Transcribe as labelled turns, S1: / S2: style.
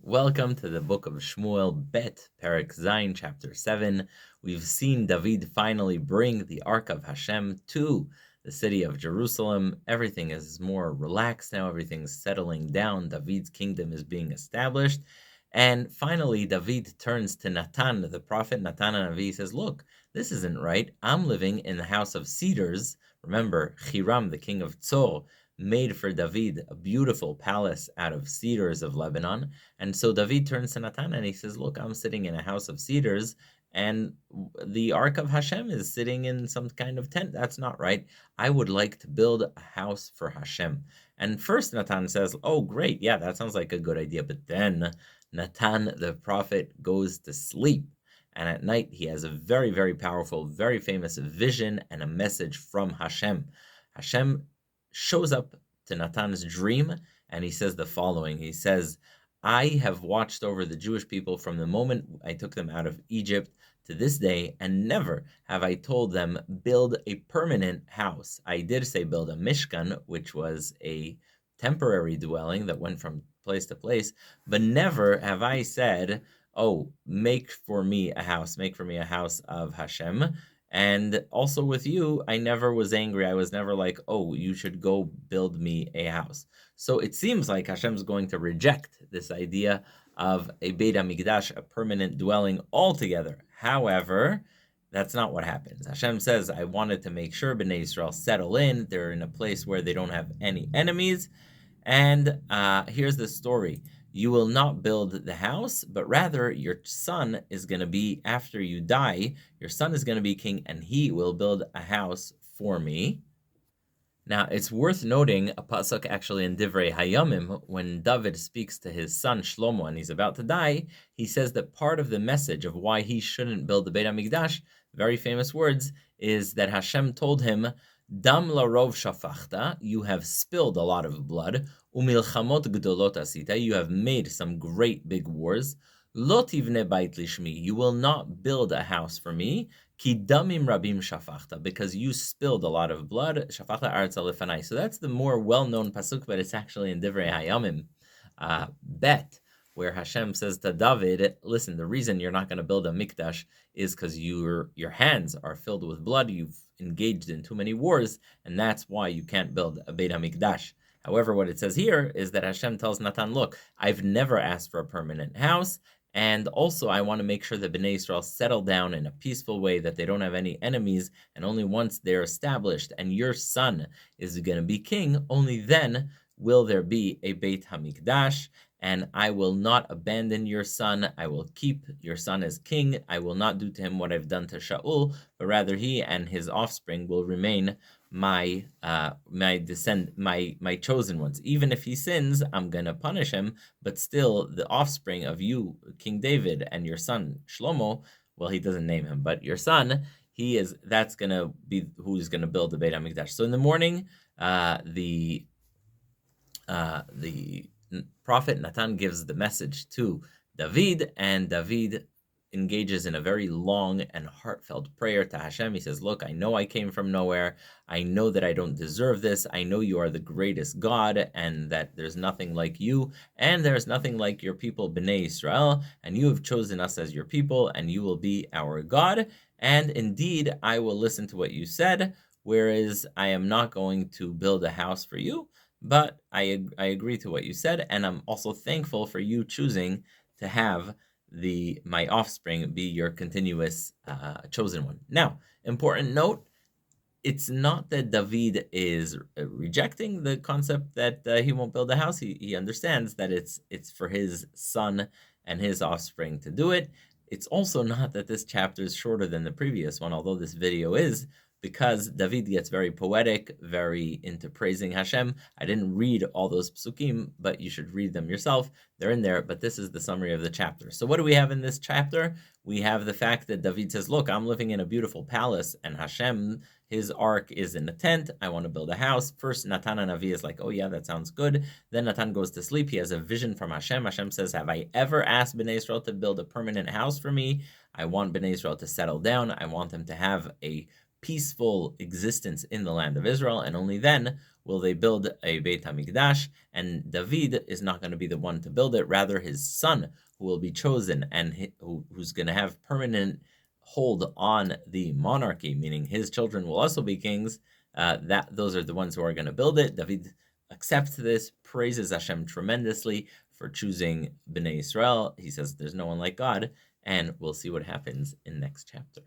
S1: Welcome to the book of Shmuel, Bet, Perek Zayin, chapter 7. We've seen David finally bring the Ark of Hashem to the city of Jerusalem. Everything is more relaxed now. Everything's settling down. David's kingdom is being established. And finally, David turns to Natan, the prophet Natan HaNavi, says, look, this isn't right. I'm living in the house of cedars. Remember, Hiram, the king of Tzor, made for David a beautiful palace out of cedars of Lebanon. And so David turns to Natan and he says, look, I'm sitting in a house of cedars and the Ark of Hashem is sitting in some kind of tent. That's not right. I would like to build a house for Hashem. And first Natan says, oh, great. Yeah, that sounds like a good idea. But then Natan, the prophet, goes to sleep. And at night, he has a very, very powerful, very famous vision and a message from Hashem. Hashem shows up to Natan's dream, and he says the following. He says, I have watched over the Jewish people from the moment I took them out of Egypt to this day, and never have I told them, build a permanent house. I did say build a Mishkan, which was a temporary dwelling that went from place to place, but never have I said, oh, make for me a house of Hashem. And also with you, I never was angry. I was never like, oh, you should go build me a house. So it seems like Hashem's going to reject this idea of a Beit HaMikdash, a permanent dwelling altogether. However, that's not what happens. Hashem says, I wanted to make sure Bnei Israel settle in. They're in a place where they don't have any enemies. And here's the story. You will not build the house, but rather your son is going to be, after you die, your son is going to be king, and he will build a house for me. Now, it's worth noting a pasuk actually in Divrei Hayamim, when David speaks to his son Shlomo and he's about to die, he says that part of the message of why he shouldn't build the Beit HaMikdash, very famous words, is that Hashem told him, Dam larov shafachta, you have spilled a lot of blood. Umilchamot gdolot asita, you have made some great big wars. Lo tivne bait lishmi, you will not build a house for me. Ki damim rabim shafachta, because you spilled a lot of blood. Shafachta aretz lefanai. So that's the more well-known pasuk, but it's actually in Divrei Hayamim, Bet, where Hashem says to David, listen, the reason you're not going to build a mikdash is because your hands are filled with blood. You've engaged in too many wars, and that's why you can't build a Beit HaMikdash. However, what it says here is that Hashem tells Natan, look, I've never asked for a permanent house, and also I want to make sure that Bnei Israel settle down in a peaceful way, that they don't have any enemies, and only once they're established and your son is going to be king, only then will there be a Beit HaMikdash, and I will not abandon your son. I will keep your son as king. I will not do to him what I've done to Shaul, but rather he and his offspring will remain my chosen ones. Even if he sins, I'm gonna punish him, but still the offspring of you, King David, and your son Shlomo, well, he doesn't name him, but your son, that's gonna be who's gonna build the Beit HaMikdash. So in the morning, the prophet Natan gives the message to David, and David engages in a very long and heartfelt prayer to Hashem. He says, look, I know I came from nowhere. I know that I don't deserve this. I know you are the greatest God, and that there's nothing like you, and there's nothing like your people, Bnei Israel, and you have chosen us as your people, and you will be our God. And indeed, I will listen to what you said, whereas I am not going to build a house for you. But I agree to what you said, and I'm also thankful for you choosing to have my offspring be your continuous chosen one. Now, important note, it's not that David is rejecting the concept that he won't build a house. He understands that it's for his son and his offspring to do it. It's also not that this chapter is shorter than the previous one, although this video is, because David gets very poetic, very into praising Hashem. I didn't read all those psukim, but you should read them yourself. They're in there, but this is the summary of the chapter. So what do we have in this chapter? We have the fact that David says, look, I'm living in a beautiful palace, and Hashem, his ark, is in a tent. I want to build a house. First, Natan HaNavi is like, oh yeah, that sounds good. Then Natan goes to sleep. He has a vision from Hashem. Hashem says, have I ever asked Bnei Israel to build a permanent house for me? I want Bnei Israel to settle down. I want them to have a peaceful existence in the land of Israel, and only then will they build a Beit HaMikdash, and David is not going to be the one to build it, rather his son, who will be chosen and who's going to have permanent hold on the monarchy, meaning his children will also be kings. Those are the ones who are going to build it. David accepts this, praises Hashem tremendously for choosing Bnei Israel. He says there's no one like God, and we'll see what happens in next chapter.